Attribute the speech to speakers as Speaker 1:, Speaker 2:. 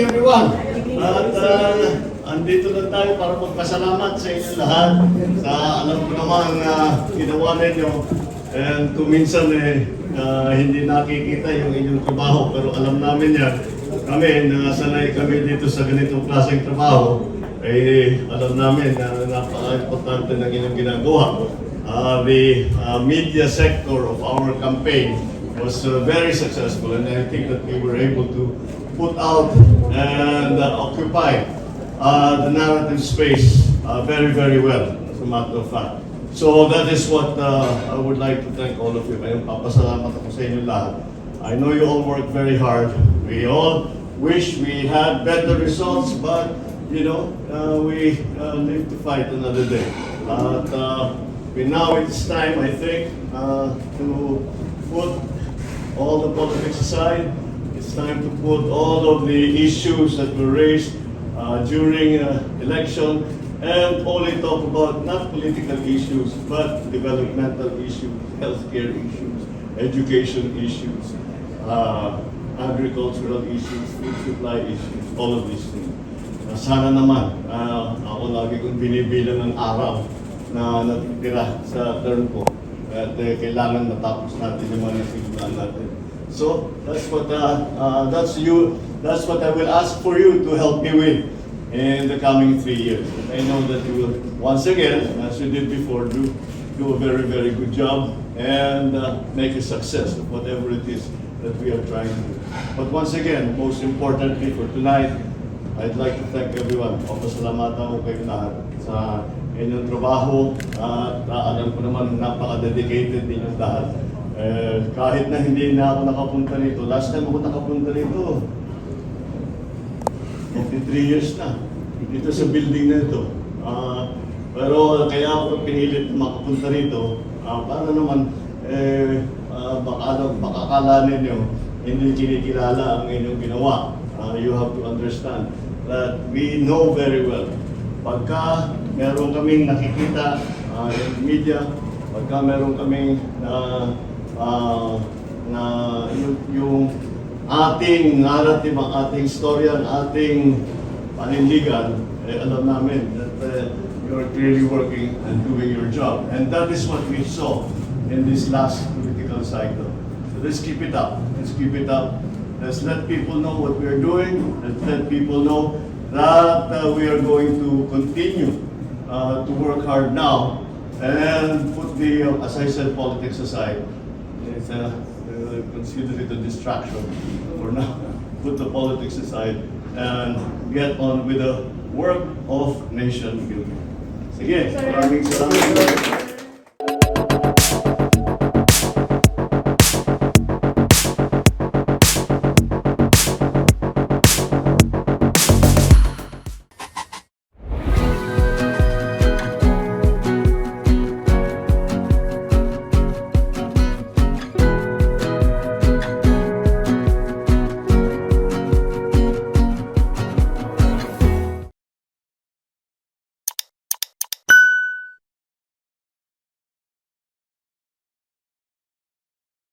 Speaker 1: everyone. At andito na tayo para magpasalamat sa inyo lahat sa alam ko naman ginawa ninyo. And kung minsan hindi nakikita yung inyong trabaho, pero alam namin yan. Kami, sanay kami dito sa ganitong klaseng trabaho, alam namin na napaka-importante ng inyong ginagawa. The media sector of our campaign was very successful, and I think that we were able to put out and occupy the narrative space very, very well, as a matter of fact. So that is what I would like to thank all of you. Kaya papasalamat ako sa inyo lahat. I know you all work very hard. We all wish we had better results, but you know, we live to fight another day. Now it's time, I think, to put all the politics aside. It's time to put all of the issues that were raised during election and only talk about not political issues, but developmental issues, healthcare issues, education issues, agricultural issues, food supply issues, all of these things. Sana naman, ako lagi kong binibilang ng araw na natitira sa term ko at kailangan matapos natin yung mga nasimulan natin. So that's what I will ask for you to help me with in the coming 3 years. I know that you will once again, as you did before, do a very, very good job and make a success of whatever it is that we are trying to do. But once again, most importantly for tonight, I'd like to thank everyone. Papasalamatan ko kayo lahat sa inyong trabaho at alam ko naman napaka-dedicated ninyong lahat. Kahit na hindi na ako nakapunta rito, last time ako nakapunta rito, 53 years na, dito sa building na ito. Pero kaya ako pinilit makapunta rito, para naman, baka akala ninyo, hindi kinikilala ang inyong ginawa. You have to understand that we know very well. Pagka meron kaming nakikita in media, pagka meron kaming yung ating narrative, ang ating storya, ang ating panindigan, alam namin that you're clearly working and doing your job. And that is what we saw in this last political cycle. So let's keep it up. Let's keep it up. Let's let people know what we are doing. Let's let people know that we are going to continue to work hard now and put the, as I said, politics aside. It's consider it a distraction for now. Put the politics aside and get on with the work of nation building. Sige, maraming salamat.